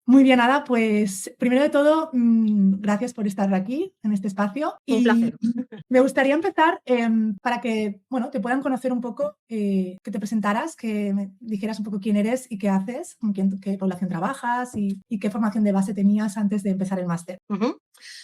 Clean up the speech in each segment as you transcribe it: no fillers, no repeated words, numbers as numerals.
Muy bien, Ada, pues primero de todo, gracias por estar aquí en este espacio Un y placer. me gustaría empezar para que, bueno, te puedan conocer un poco, que te presentaras, que me dijeras un poco quién eres y qué haces, con qué población trabajas y qué formación de base tenías antes de empezar el máster. Ujú.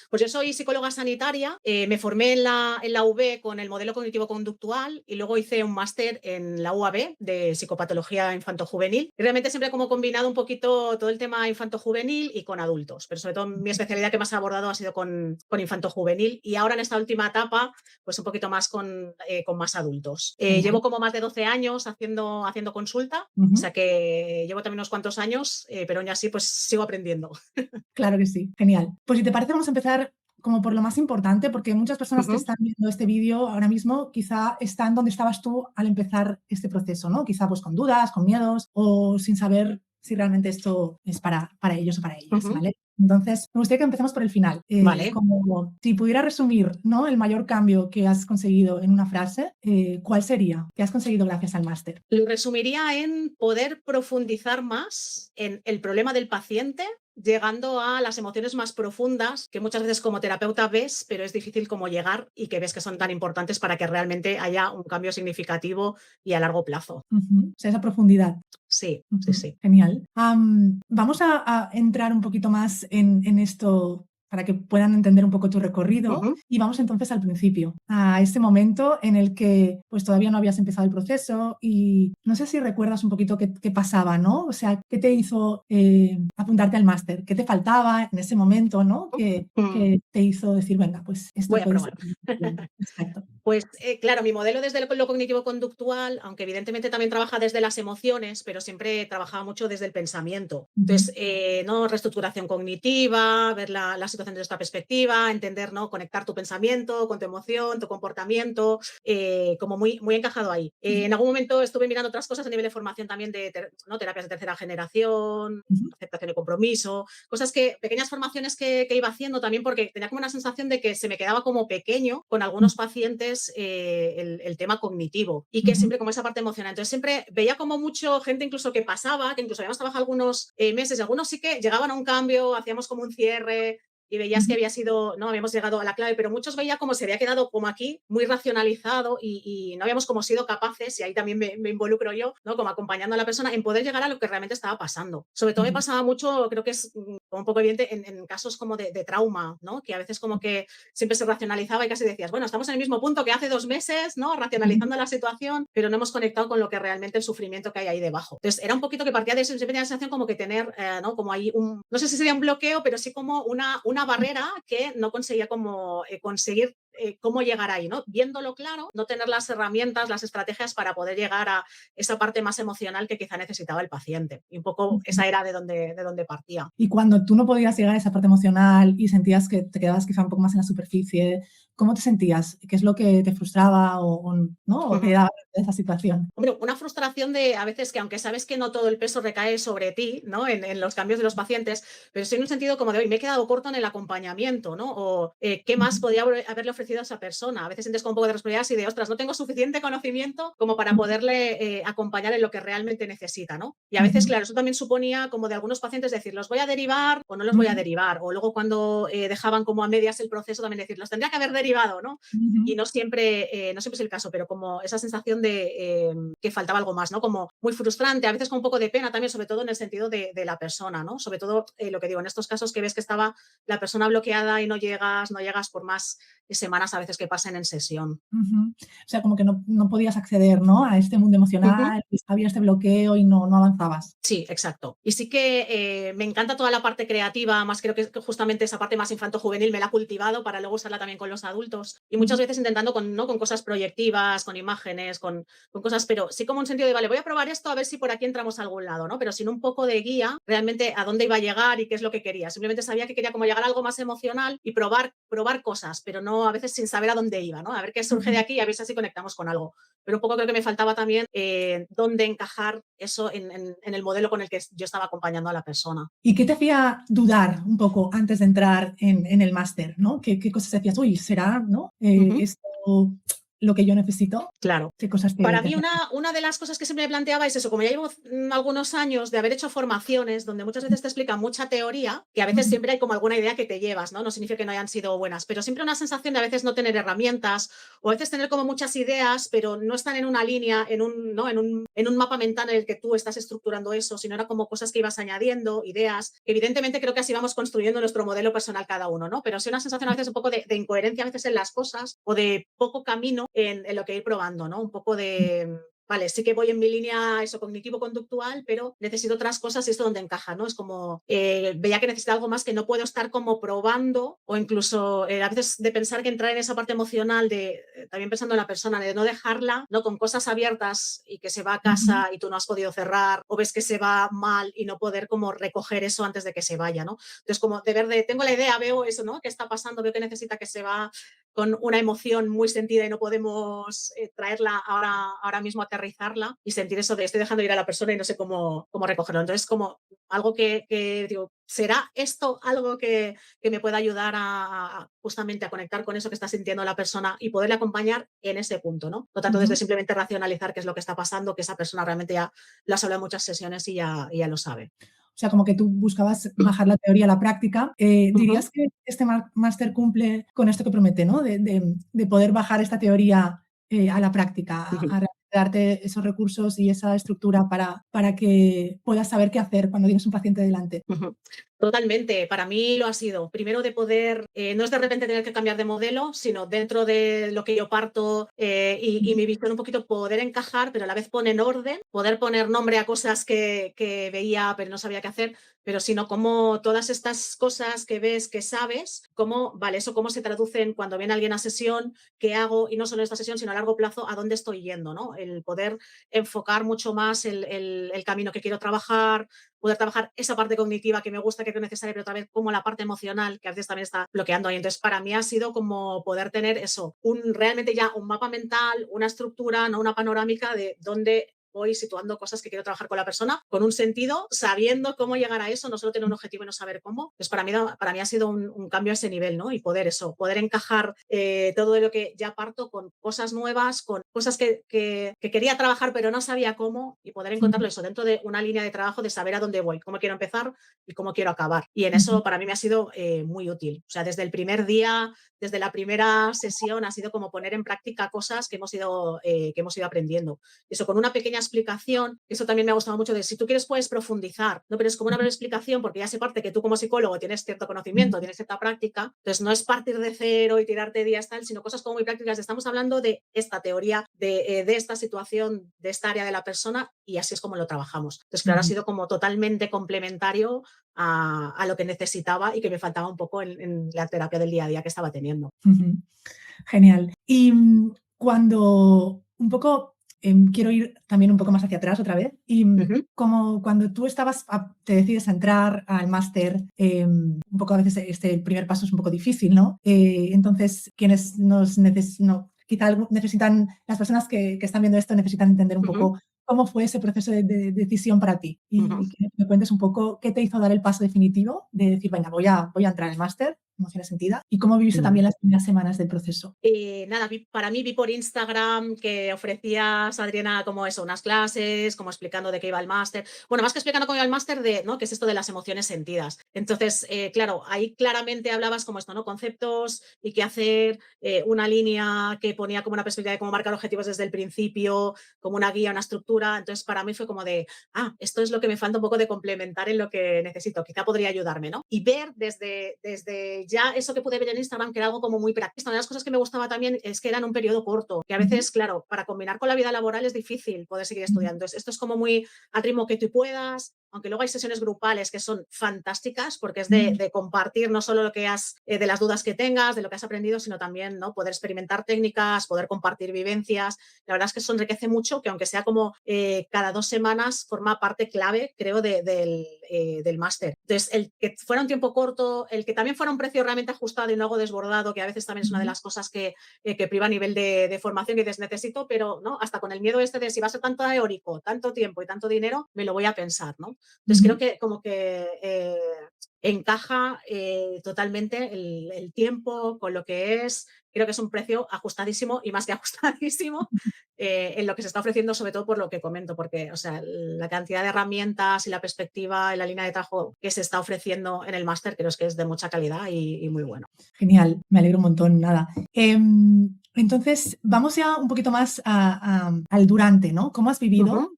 Pues yo soy psicóloga sanitaria, me formé en la UB con el modelo cognitivo-conductual y luego hice un máster en la UAB de psicopatología infantojuvenil. Y realmente siempre como combinado un poquito todo el tema infantojuvenil y con adultos, pero sobre todo mi especialidad que más he abordado ha sido con infantojuvenil y ahora en esta última etapa pues un poquito más con más adultos. Genial. Llevo como más de 12 años haciendo consulta, o Ujú. sea que llevo también unos cuantos años, pero aún así pues sigo aprendiendo. Claro que sí, genial. Pues si te parece, vamos a empezar como por lo más importante, porque muchas personas que Ujú. están viendo este vídeo ahora mismo quizá están donde estabas tú al empezar este proceso, ¿no? Quizá pues con dudas, con miedos o sin saber si realmente esto es para ellos o para ellas, Ujú. ¿vale? Entonces, me gustaría que empecemos por el final. Vale. Como si pudiera resumir, ¿no? El mayor cambio que has conseguido en una frase, ¿cuál sería? ¿Qué has conseguido gracias al máster? Lo resumiría en poder profundizar más en el problema del paciente, llegando a las emociones más profundas que muchas veces como terapeuta ves, pero es difícil como llegar y que ves que son tan importantes para que realmente haya un cambio significativo y a largo plazo. Ujú. O sea, esa profundidad. Sí, sí, Ujú, sí. genial. Vamos a entrar un poquito más en esto para que puedan entender un poco tu recorrido Ujú. y vamos entonces al principio, a ese momento en el que pues todavía no habías empezado el proceso y no sé si recuerdas un poquito qué pasaba, ¿no? O sea, ¿qué te hizo apuntarte al máster? ¿Qué te faltaba en ese momento, ¿no? Mm. Que te hizo decir, venga, pues esto Voy a puede ser probar. mi opción. Exacto. Pues claro, mi modelo desde lo cognitivo-conductual, aunque evidentemente también trabaja desde las emociones, pero siempre trabajaba mucho desde el pensamiento. Entonces, Ujú, ¿no? Reestructuración cognitiva, ver la situación desde esta perspectiva, entender, ¿no? Conectar tu pensamiento con tu emoción, tu comportamiento, como muy, muy encajado ahí. ujú, En algún momento estuve mirando otras cosas a nivel de formación también de ¿no? Terapias de tercera generación, ujú, aceptación y compromiso, cosas pequeñas formaciones que iba haciendo también porque tenía como una sensación de que se me quedaba como pequeño con algunos pacientes el tema cognitivo y que ujú, siempre como esa parte emocional. Entonces siempre veía como mucho gente incluso que pasaba, que incluso habíamos trabajado algunos meses y algunos sí que llegaban a un cambio, hacíamos como un cierre, y veías que ujú, había sido, no habíamos llegado a la clave, pero muchos veía como se había quedado como aquí, muy racionalizado y no habíamos como sido capaces, y ahí también me involucro yo, ¿no? Como acompañando a la persona en poder llegar a lo que realmente estaba pasando. Sobre todo me ujú, pasaba mucho, creo que es como un poco evidente en casos como de trauma, ¿no? Que a veces como que siempre se racionalizaba y casi decías, bueno, estamos en el mismo punto que hace 2 meses, ¿no? ujú. Racionalizando la situación, pero no hemos conectado con lo que realmente el sufrimiento que hay ahí debajo. Entonces, era un poquito que partía de eso, siempre tenía la sensación como que tener, ¿no? Como ahí no sé si sería un bloqueo, pero sí como una barrera que no conseguía como conseguir cómo llegar ahí, ¿no? Viéndolo claro, no tener las herramientas, las estrategias para poder llegar a esa parte más emocional que quizá necesitaba el paciente. Y un poco esa era de donde partía. Y cuando tú no podías llegar a esa parte emocional y sentías que te quedabas quizá un poco más en la superficie, ¿cómo te sentías? ¿Qué es lo que te frustraba ¿no? ¿O qué Ujú. daba de esa situación? Hombre, una frustración de a veces que aunque sabes que no todo el peso recae sobre ti, ¿no? En los cambios de los pacientes, pero sí en un sentido como de hoy me he quedado corto en el acompañamiento, ¿no? O qué más Ujú, podría haberle ofrecido a esa persona. A veces sientes con un poco de responsabilidad y de ostras, no tengo suficiente conocimiento como para ujú, poderle acompañar en lo que realmente necesita, ¿no? Y a veces, ujú, claro, eso también suponía como de algunos pacientes decir, los voy a derivar o no los voy a ujú, derivar. O luego cuando dejaban como a medias el proceso también decir, los tendría que haber derivado, ¿no? Y ujú. no siempre es el caso, pero como esa sensación de que faltaba algo más, ¿no? Como muy frustrante, a veces con un poco de pena también, sobre todo en el sentido de la persona, ¿no? Sobre todo lo que digo, en estos casos que ves que estaba la persona bloqueada y no llegas por más semanas a veces que pasen en sesión. Ujú. O sea, como que no podías acceder, ¿no? A este mundo Ujú. emocional, había este bloqueo y no avanzabas. Sí, exacto. Y sí que me encanta toda la parte creativa, más creo que justamente esa parte más infanto-juvenil me la ha cultivado para luego usarla también con los adultos. Y muchas Ujú, veces intentando ¿no? con cosas proyectivas, con imágenes, con cosas, pero sí como un sentido de, vale, voy a probar esto a ver si por aquí entramos a algún lado, ¿no? Pero sin un poco de guía realmente a dónde iba a llegar y qué es lo que quería. Simplemente sabía que quería como llegar a algo más emocional y probar cosas, pero no a veces sin saber a dónde iba, ¿no? A ver qué surge de ujú. aquí y a ver si así conectamos con algo, pero un poco creo que me faltaba también dónde encajar eso en el modelo con el que yo estaba acompañando a la persona. ¿Y qué te hacía dudar un poco antes de entrar en el máster, ¿no? ¿Qué cosas decías? Uy, ¿será, no? Ujú. Esto lo que yo necesito, Claro. qué cosas Para te mí hacen. una de las cosas que siempre me planteaba es eso, como ya llevo algunos años de haber hecho formaciones donde muchas veces te explican mucha teoría, que a veces Ujú, siempre hay como alguna idea que te llevas, ¿no? No significa que no hayan sido buenas, pero siempre una sensación de a veces no tener herramientas o a veces tener como muchas ideas, pero no están en una línea, en un, ¿no? En un mapa mental en el que tú estás estructurando eso, sino era como cosas que ibas añadiendo, ideas, que evidentemente creo que así vamos construyendo nuestro modelo personal cada uno, ¿no? Pero sí una sensación a veces un poco de incoherencia a veces en las cosas o de poco camino en lo que ir probando, ¿no? Un poco de, vale, sí que voy en mi línea eso cognitivo-conductual, pero necesito otras cosas y esto donde encaja, ¿no? Es como, veía que necesito algo más que no puedo estar como probando o incluso a veces de pensar que entrar en esa parte emocional de, también pensando en la persona, de no dejarla, ¿no? Con cosas abiertas y que se va a ujú, casa y tú no has podido cerrar o ves que se va mal y no poder como recoger eso antes de que se vaya, ¿no? Entonces como de ver de, tengo la idea, veo eso, ¿no? ¿Qué está pasando? Veo que necesita que se va con una emoción muy sentida y no podemos traerla ahora mismo, aterrizarla y sentir eso de estoy dejando ir a la persona y no sé cómo recogerlo. Entonces, como algo que digo, ¿será esto algo que me pueda ayudar justamente a conectar con eso que está sintiendo la persona y poderle acompañar en ese punto, ¿no? No tanto desde ujú. simplemente racionalizar qué es lo que está pasando, que esa persona realmente ya lo has hablado en muchas sesiones y ya lo sabe. O sea, como que tú buscabas bajar la teoría a la práctica. Ujú. ¿Dirías que este máster cumple con esto que promete, ¿no? De poder bajar esta teoría a la práctica, a darte esos recursos y esa estructura para que puedas saber qué hacer cuando tienes un paciente delante? Ujú. Totalmente, para mí lo ha sido. Primero de poder, no es de repente tener que cambiar de modelo, sino dentro de lo que yo parto y Ujú, mi visión un poquito poder encajar, pero a la vez poner orden, poder poner nombre a cosas que veía pero no sabía qué hacer, pero sino como todas estas cosas que ves, que sabes, cómo, vale, eso cómo se traducen cuando viene alguien a sesión, qué hago, y no solo en esta sesión, sino a largo plazo, a dónde estoy yendo, ¿no? El poder enfocar mucho más el camino que quiero trabajar, poder trabajar esa parte cognitiva que me gusta, que creo necesaria, pero también como la parte emocional, que a veces también está bloqueando ahí. Entonces, para mí ha sido como poder tener eso, realmente ya un mapa mental, una estructura, no una panorámica de dónde voy situando cosas que quiero trabajar con la persona, con un sentido, sabiendo cómo llegar a eso, no solo tener un objetivo y no saber cómo. Pues para mí ha sido un cambio a ese nivel, ¿no? Y poder eso, poder encajar todo de lo que ya parto con cosas nuevas, con cosas que quería trabajar pero no sabía cómo y poder encontrarlo ujú, eso dentro de una línea de trabajo de saber a dónde voy, cómo quiero empezar y cómo quiero acabar. Y en ujú, eso para mí me ha sido muy útil. O sea, desde el primer día, desde la primera sesión, ha sido como poner en práctica cosas que hemos ido aprendiendo. Eso con una pequeña explicación, eso también me ha gustado mucho de si tú quieres puedes profundizar, ¿no? Pero es como una breve explicación porque ya se parte que tú como psicólogo tienes cierto ujú, conocimiento, tienes cierta práctica, entonces no es partir de cero y tirarte días tal, sino cosas como muy prácticas. Estamos hablando de esta teoría, de esta situación, de esta área de la persona y así es como lo trabajamos. Entonces, claro, ha ujú, sido como totalmente complementario a lo que necesitaba y que me faltaba un poco en la terapia del día a día que estaba teniendo. ujú. Genial. Y cuando un poco, quiero ir también un poco más hacia atrás otra vez, y Ujú, como cuando tú te decides a entrar al máster, un poco a veces el primer paso es un poco difícil, ¿no? Entonces, quienes no, quizá necesitan, las personas que están viendo esto necesitan entender un ujú, poco cómo fue ese proceso de decisión para ti ujú, y que me cuentes un poco qué te hizo dar el paso definitivo de decir, venga, voy a entrar al máster, emociones sentidas, y cómo viviste vale. también las primeras semanas del proceso. Nada, para mí vi por Instagram que ofrecías, Adriana, como eso, unas clases, como explicando de qué iba el máster. Bueno, más que explicando cómo iba el máster, de, ¿no? ¿Qué es esto de las emociones sentidas? Entonces, claro, ahí claramente hablabas como esto, ¿no? Conceptos y qué hacer, una línea que ponía como una perspectiva de cómo marcar objetivos desde el principio, como una guía, una estructura. Entonces, para mí fue como de, esto es lo que me falta un poco de complementar en lo que necesito. Quizá podría ayudarme, ¿no? Y ver desde ya eso que pude ver en Instagram, que era algo como muy práctico. Una de las cosas que me gustaba también es que era en un periodo corto, que a Ujú, veces, claro, para combinar con la vida laboral es difícil poder seguir ujú, estudiando. Entonces, esto es como muy al ritmo que tú puedas, aunque luego hay sesiones grupales que son fantásticas porque es ujú, de compartir no solo lo que has, de las dudas que tengas, de lo que has aprendido, sino también, ¿no? Poder experimentar técnicas, poder compartir vivencias. La verdad es que eso enriquece mucho, que aunque sea como cada 2 semanas, forma parte clave, creo, del máster. Entonces, el que fuera un tiempo corto, el que también fuera un precio realmente ajustado y no algo desbordado, que a veces también es una de ujú, las cosas que priva a nivel de formación, que dices, necesito, pero no, hasta con el miedo este de si va a ser tanto teórico, tanto tiempo y tanto dinero, me lo voy a pensar, ¿no? Entonces, creo ujú, que como que encaja totalmente el tiempo con lo que es. Creo que es un precio ajustadísimo y más que ajustadísimo en lo que se está ofreciendo, sobre todo por lo que comento, porque, o sea, la cantidad de herramientas y la perspectiva y la línea de trabajo que se está ofreciendo en el máster creo que es de mucha calidad y muy bueno. Genial, me alegro un montón, nada. Entonces, vamos ya un poquito más al durante, ¿no? ¿Cómo has vivido, Ujú,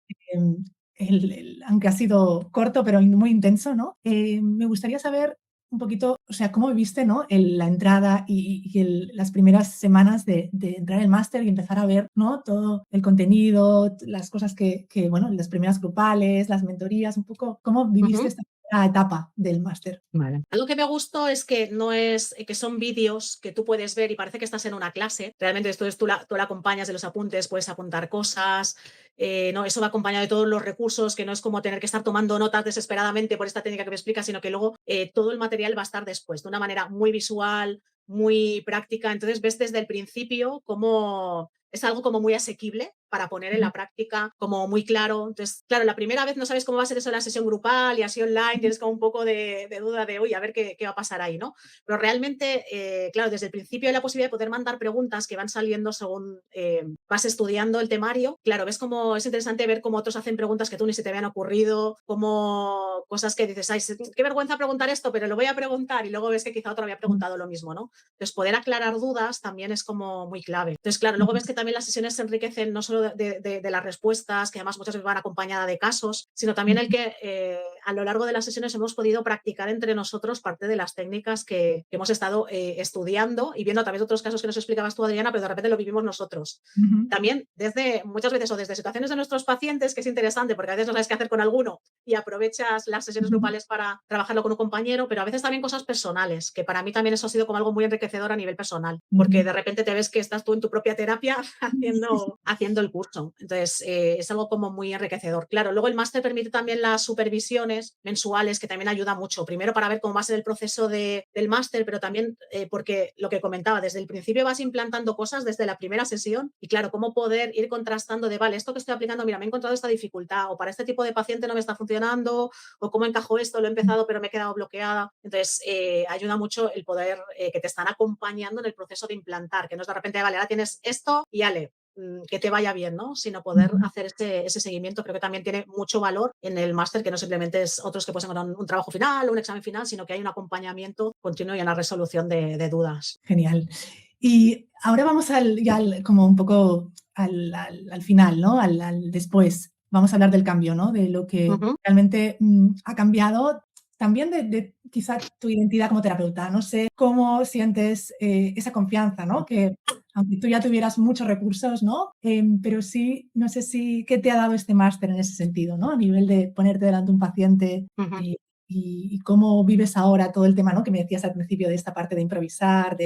aunque ha sido corto, pero muy intenso, ¿no? Me gustaría saber un poquito, o sea, cómo viviste, ¿no? La entrada y las primeras semanas de entrar en el máster y empezar a ver, ¿no? Todo el contenido, las cosas bueno, las primeras grupales, las mentorías, un poco, ¿cómo viviste ujú. esta primera etapa del máster? Vale. Algo que me gustó es que no es que son vídeos que tú puedes ver y parece que estás en una clase. Realmente esto es tú la acompañas de los apuntes, puedes apuntar cosas, no, eso va acompañado de todos los recursos, que no es como tener que estar tomando notas desesperadamente por esta técnica que me explica, sino que luego todo el material va a estar después, de una manera muy visual, muy práctica. Entonces ves desde el principio cómo es algo como muy asequible para poner en Ujú, la práctica, como muy claro. Entonces, claro, la primera vez no sabes cómo va a ser eso en la sesión grupal y así online, ujú, tienes como un poco de duda de, uy, a ver qué va a pasar ahí, ¿no? Pero realmente, claro, desde el principio hay la posibilidad de poder mandar preguntas que van saliendo según vas estudiando el temario. Claro, ves cómo es interesante ver cómo otros hacen preguntas que tú ni se te habían ocurrido, como cosas que dices, ay, qué vergüenza preguntar esto, pero lo voy a preguntar y luego ves que quizá otro había preguntado lo mismo, ¿no? Entonces, poder aclarar dudas también es como muy clave. Entonces, claro, luego ves que también las sesiones se enriquecen no solo de las respuestas, que además muchas veces van acompañadas de casos, sino también el ujú, que a lo largo de las sesiones hemos podido practicar entre nosotros parte de las técnicas que hemos estado estudiando y viendo a través de otros casos que nos explicabas tú, Adriana, pero de repente lo vivimos nosotros. ujú, También desde muchas veces o desde situaciones de nuestros pacientes, que es interesante porque a veces no sabes qué hacer con alguno y aprovechas las sesiones ujú, grupales para trabajarlo con un compañero, pero a veces también cosas personales, que para mí también eso ha sido como algo muy enriquecedor a nivel personal, porque ujú. de repente te ves que estás tú en tu propia terapia haciendo el curso. Entonces, es algo como muy enriquecedor. Claro, luego el máster permite también las supervisiones mensuales, que también ayuda mucho. Primero para ver cómo va a ser el proceso del máster, pero también porque lo que comentaba, desde el principio vas implantando cosas desde la primera sesión y claro, cómo poder ir contrastando de, vale, esto que estoy aplicando, mira, me he encontrado esta dificultad o para este tipo de paciente no me está funcionando o cómo encajo esto, lo he empezado pero me he quedado bloqueada. Entonces, ayuda mucho el poder que te están acompañando en el proceso de implantar, que no es de repente, vale, ahora tienes esto y ale, que te vaya bien, ¿no? Sino poder Ujú, hacer ese seguimiento, creo que también tiene mucho valor en el máster, que no simplemente es otros que pueden encontrar un trabajo final o un examen final, sino que hay un acompañamiento continuo y una resolución de dudas. genial. Y ahora vamos como un poco al final, ¿no? Al después. Vamos a hablar del cambio, ¿no? De lo que Ujú, realmente ha cambiado también de quizá tu identidad como terapeuta. No sé cómo sientes esa confianza, ¿no? Que aunque tú ya tuvieras muchos recursos, ¿no? Pero sí, no sé si, ¿qué te ha dado este máster en ese sentido, ¿no? A nivel de ponerte delante de un paciente ujú. y cómo vives ahora todo el tema, ¿no? Que me decías al principio de esta parte de improvisar,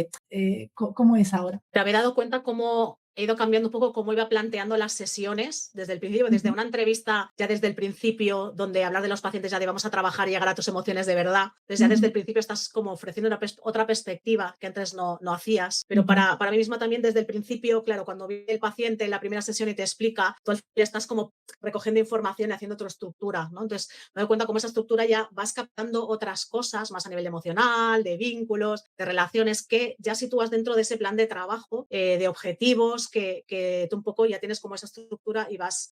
¿cómo es ahora? Te había dado cuenta cómo he ido cambiando un poco cómo iba planteando las sesiones desde el principio, desde Ujú, una entrevista ya desde el principio, donde hablar de los pacientes ya de vamos a trabajar y llegar a tus emociones de verdad. Entonces ya desde ujú, el principio estás como ofreciendo otra perspectiva que antes no hacías. Pero ujú, para mí misma también desde el principio, claro, cuando viene el paciente en la primera sesión y te explica, tú al final estás como recogiendo información y haciendo otra estructura, ¿no? Entonces me doy cuenta cómo esa estructura ya vas captando otras cosas más a nivel emocional, de vínculos, de relaciones que ya sitúas dentro de ese plan de trabajo, de objetivos que tú un poco ya tienes como esa estructura y vas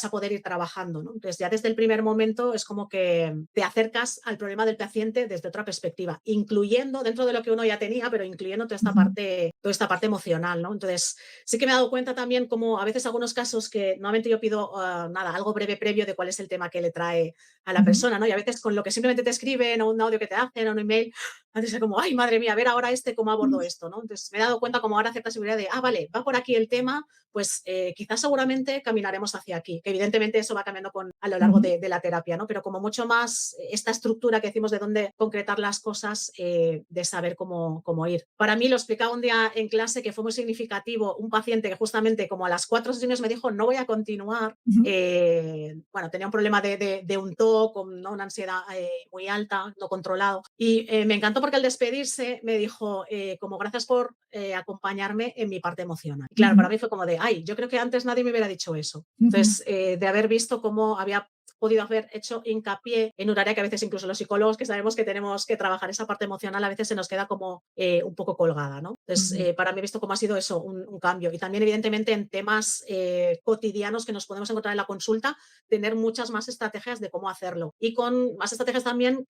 a poder ir trabajando, ¿no? Entonces ya desde el primer momento es como que te acercas al problema del paciente desde otra perspectiva, incluyendo dentro de lo que uno ya tenía, pero incluyendo ujú, toda esta parte emocional, ¿no? Entonces sí que me he dado cuenta también como a veces algunos casos que normalmente yo pido nada, algo breve previo de cuál es el tema que le trae a la ujú, persona, ¿no? Y a veces con lo que simplemente te escriben o un audio que te hacen o un email, antes era como, ay, madre mía, a ver ahora cómo abordo esto, ¿no? Entonces me he dado cuenta como ahora cierta seguridad de, vale, va por aquí el tema, pues quizás seguramente caminaremos hacia aquí. Que evidentemente eso va cambiando a lo largo ujú, de la terapia, ¿no? Pero como mucho más esta estructura que decimos de dónde concretar las cosas, de saber cómo ir. Para mí lo explicaba un día en clase que fue muy significativo un paciente que justamente como a las 4 sesiones me dijo, no voy a continuar, ujú, bueno, tenía un problema de un TOC, con ¿no? una ansiedad muy alta, no controlado. Y me encantó porque al despedirse me dijo, como gracias por acompañarme en mi parte emocional. Y claro, ujú, para mí fue como de, ay, yo creo que antes nadie me hubiera dicho eso. ujú, Entonces, de haber visto cómo había podido haber hecho hincapié en un área que a veces incluso los psicólogos que sabemos que tenemos que trabajar esa parte emocional a veces se nos queda como un poco colgada, ¿no? Entonces, Ujú. para mí he visto cómo ha sido eso, un cambio. Y también, evidentemente, en temas cotidianos que nos podemos encontrar en la consulta, tener muchas más estrategias de cómo hacerlo. Y con más estrategias también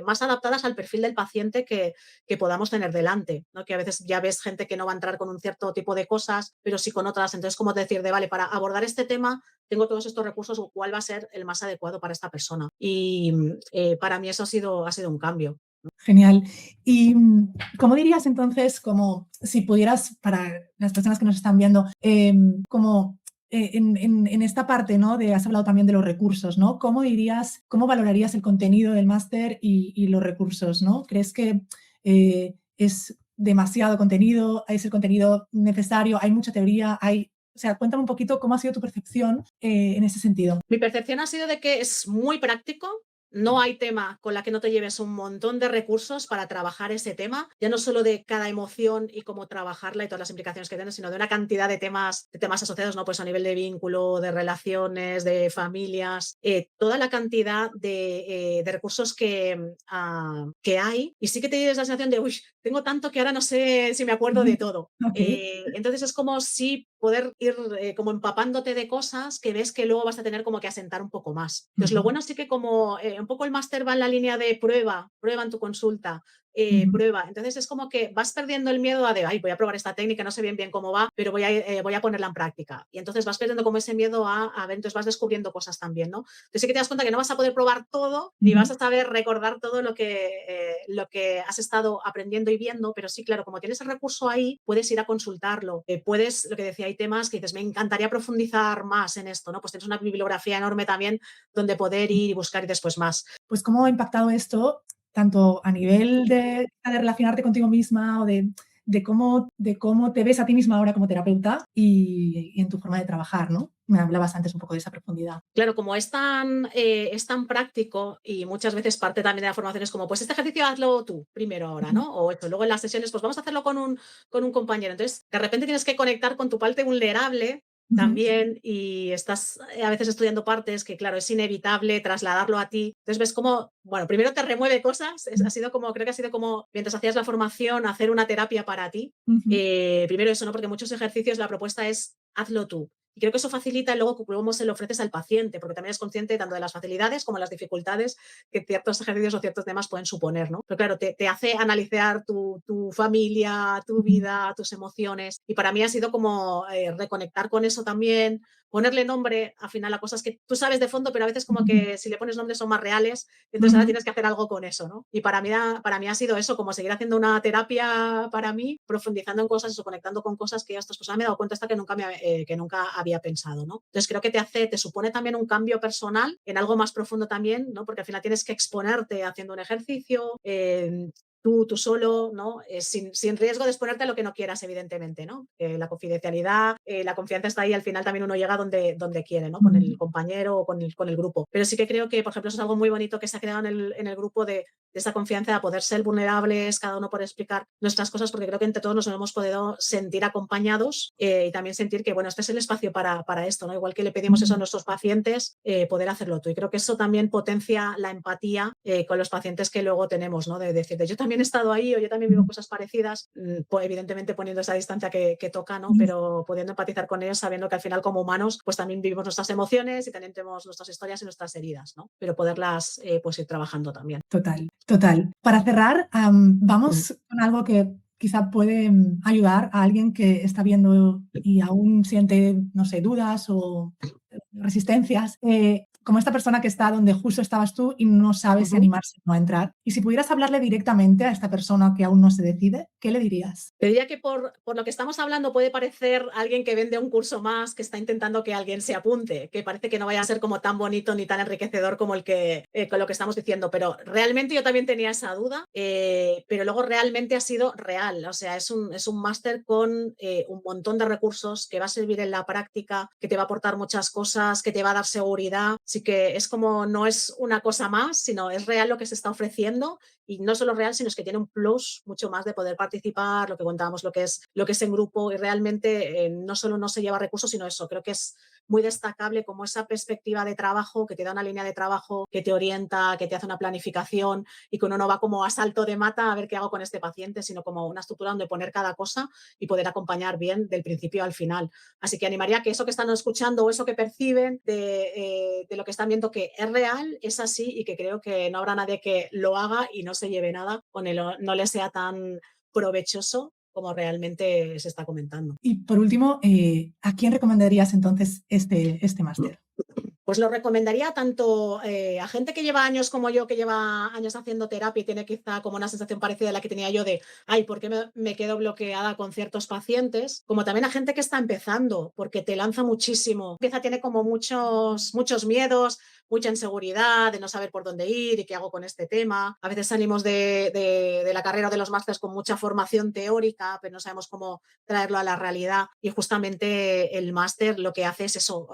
más adaptadas al perfil del paciente que podamos tener delante, ¿no? Que a veces ya ves gente que no va a entrar con un cierto tipo de cosas, pero sí con otras. Entonces, como decir, de vale, para abordar este tema tengo todos estos recursos, ¿cuál va a ser el más adecuado para esta persona? Y para mí eso ha sido un cambio. Genial. Y, ¿cómo dirías entonces, como si pudieras, para las personas que nos están viendo, como en esta parte, ¿no? De, has hablado también de los recursos, ¿no? ¿Cómo dirías, cómo valorarías el contenido del máster y los recursos, ¿no? ¿Crees que es demasiado contenido? ¿Es el contenido necesario? ¿Hay mucha teoría? O sea, cuéntame un poquito cómo ha sido tu percepción en ese sentido. Mi percepción ha sido de que es muy práctico. No hay tema con la que no te lleves un montón de recursos para trabajar ese tema, ya no solo de cada emoción y cómo trabajarla y todas las implicaciones que tiene, sino de una cantidad de temas asociados, ¿no? Pues a nivel de vínculo, de relaciones, de familias, toda la cantidad de recursos que hay. Y sí que te lleves la sensación de, uy, tengo tanto que ahora no sé si me acuerdo de todo. Ok. Entonces es como si poder ir como empapándote de cosas que ves que luego vas a tener como que asentar un poco más. Entonces lo Ujú, bueno sí que como un poco el máster va en la línea de prueba, prueba en tu consulta, ujú, prueba. Entonces es como que vas perdiendo el miedo a de, ay, voy a probar esta técnica, no sé bien cómo va, pero voy a ponerla en práctica. Y entonces vas perdiendo como ese miedo a ver, entonces vas descubriendo cosas también, ¿no? Entonces sí que te das cuenta que no vas a poder probar todo, ni vas ujú, a saber recordar todo lo que has estado aprendiendo y viendo, pero sí, claro, como tienes el recurso ahí, puedes ir a consultarlo. Puedes, lo que decía, hay temas que dices, me encantaría profundizar más en esto, ¿no? Pues tienes una bibliografía enorme también donde poder ir y buscar y después más. pues, ¿cómo ha impactado esto, tanto a nivel de relacionarte contigo misma o de cómo te ves a ti misma ahora como terapeuta y en tu forma de trabajar, ¿no? Me hablabas antes un poco de esa profundidad. Claro, como es tan práctico y muchas veces parte también de la formación es como, pues este ejercicio hazlo tú primero ahora, Ujú, ¿no? O esto, luego en las sesiones, pues vamos a hacerlo con un compañero. Entonces, de repente tienes que conectar con tu parte vulnerable ujú, también y estás a veces estudiando partes que, claro, es inevitable trasladarlo a ti. Entonces ves como, bueno, primero te remueve cosas, ha sido como, creo que ha sido como, mientras hacías la formación, hacer una terapia para ti. ujú, Primero eso, ¿no? Porque muchos ejercicios la propuesta es hazlo tú. Y creo que eso facilita luego cómo se lo ofreces al paciente, porque también es consciente tanto de las facilidades como de las dificultades que ciertos ejercicios o ciertos temas pueden suponer, ¿no? Pero claro, te hace analizar tu familia, tu ujú, vida, tus emociones. Y para mí ha sido como reconectar con eso también, ponerle nombre al final a cosas que tú sabes de fondo, pero a veces como ujú, que si le pones nombre son más reales, entonces ahora ujú, tienes que hacer algo con eso, ¿no? Y para mí ha sido eso, como seguir haciendo una terapia para mí, profundizando en cosas o conectando con cosas que ya estas cosas me he dado cuenta hasta que nunca había pensado, ¿no? Entonces creo que te supone también un cambio personal en algo más profundo también, ¿no? Porque al final tienes que exponerte haciendo un ejercicio, tú solo, ¿no? Sin riesgo de exponerte a lo que no quieras, evidentemente, ¿no? La confidencialidad, la confianza está ahí, al final también uno llega donde quiere, ¿no? Con el ujú, compañero o con el grupo. Pero sí que creo que, por ejemplo, eso es algo muy bonito que se ha creado en el grupo de esa confianza de poder ser vulnerables, cada uno por explicar nuestras cosas, porque creo que entre todos nos hemos podido sentir acompañados y también sentir que, bueno, este es el espacio para esto, ¿no? Igual que le pedimos eso a ujú, nuestros pacientes, poder hacerlo tú. Y creo que eso también potencia la empatía con los pacientes que luego tenemos, ¿no? De decir, yo también he estado ahí o yo también vivo ujú, cosas parecidas, pues evidentemente poniendo esa distancia que toca, ¿no? ujú. Pero pudiendo empatizar con ellos, sabiendo que al final como humanos, pues también vivimos nuestras emociones y también tenemos nuestras historias y nuestras heridas, ¿no? Pero poderlas pues ir trabajando también. Total, total. Para cerrar, Mm. vamos con algo que quizá puede ayudar a alguien que está viendo y aún siente, no sé, dudas o resistencias, como esta persona que está donde justo estabas tú y no sabe si Ujú. animarse o no a entrar. Y si pudieras hablarle directamente a esta persona que aún no se decide, ¿qué le dirías? Te diría que por lo que estamos hablando puede parecer alguien que vende un curso más, que está intentando que alguien se apunte, que parece que no vaya a ser como tan bonito ni tan enriquecedor como con lo que estamos diciendo, pero realmente yo también tenía esa duda, pero luego realmente ha sido real, o sea, es un máster con un montón de recursos que va a servir en la práctica, que te va a aportar muchas cosas, que te va a dar seguridad, así que es como no es una cosa más, sino es real lo que se está ofreciendo y no solo real, sino es que tiene un plus mucho más de poder participar, lo que contábamos, lo que es en grupo y realmente no solo no se lleva recursos, sino eso, creo que es muy destacable como esa perspectiva de trabajo que te da una línea de trabajo, que te orienta, que te hace una planificación y que uno no va como a salto de mata a ver qué hago con este paciente, sino como una estructura donde poner cada cosa y poder acompañar bien del principio al final. Así que animaría que eso que están escuchando o eso que perciben de lo que están viendo que es real, es así y que creo que no habrá nadie que lo haga y no se lleve nada o no le sea tan provechoso como realmente se está comentando. Y por último, ¿a quién recomendarías entonces este máster? Pues lo recomendaría tanto a gente que lleva años como yo, que lleva años haciendo terapia y tiene quizá como una sensación parecida a la que tenía yo de, ay, ¿por qué me quedo bloqueada con ciertos pacientes? Como también a gente que está empezando, porque te lanza muchísimo. Empieza, tiene como muchos miedos, mucha inseguridad de no saber por dónde ir y qué hago con este tema. A veces salimos de la carrera o de los másteres con mucha formación teórica, pero no sabemos cómo traerlo a la realidad. Y justamente el máster lo que hace es eso,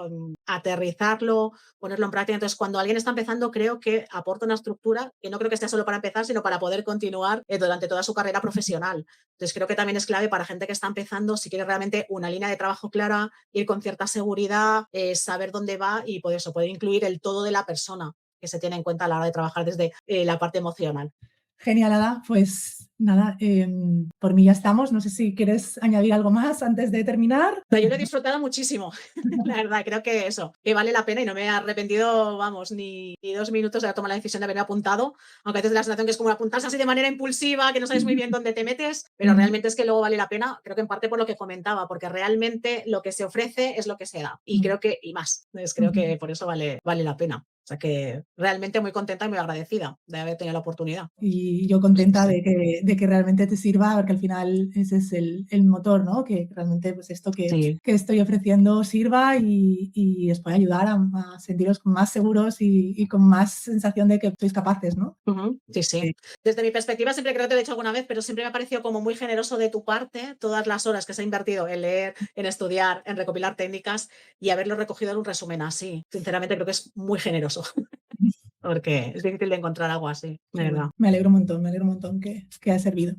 aterrizarlo, ponerlo en práctica. Entonces, cuando alguien está empezando, creo que aporta una estructura que no creo que esté solo para empezar, sino para poder continuar durante toda su carrera profesional. Entonces, creo que también es clave para gente que está empezando, si quiere realmente una línea de trabajo clara, ir con cierta seguridad, saber dónde va y por eso poder incluir el todo de la persona que se tiene en cuenta a la hora de trabajar desde la parte emocional. Genial, Ada. Pues nada, por mí ya estamos. No sé si quieres añadir algo más antes de terminar. No, yo lo he disfrutado muchísimo, la verdad, creo que eso, que vale la pena y no me he arrepentido, vamos, ni 2 minutos de tomar la decisión de haberme apuntado, aunque a veces la sensación que es como apuntarse así de manera impulsiva, que no sabes muy bien dónde te metes, pero realmente es que luego vale la pena, creo que en parte por lo que comentaba, porque realmente lo que se ofrece es lo que se da y creo que, y más, entonces creo que por eso vale la pena. O sea que realmente muy contenta y muy agradecida de haber tenido la oportunidad. Y yo contenta de que realmente te sirva, porque al final ese es el motor, ¿no? Que realmente pues esto Sí. que estoy ofreciendo sirva y os pueda ayudar a sentiros más seguros y con más sensación de que sois capaces, ¿no? Sí, sí. Desde mi perspectiva, siempre creo que te lo he dicho alguna vez, pero siempre me ha parecido como muy generoso de tu parte todas las horas que se ha invertido en leer, en estudiar, en recopilar técnicas y haberlo recogido en un resumen así. Sinceramente, creo que es muy generoso, porque es difícil de encontrar algo así, de Qué bueno. verdad. Me alegro un montón que haya servido.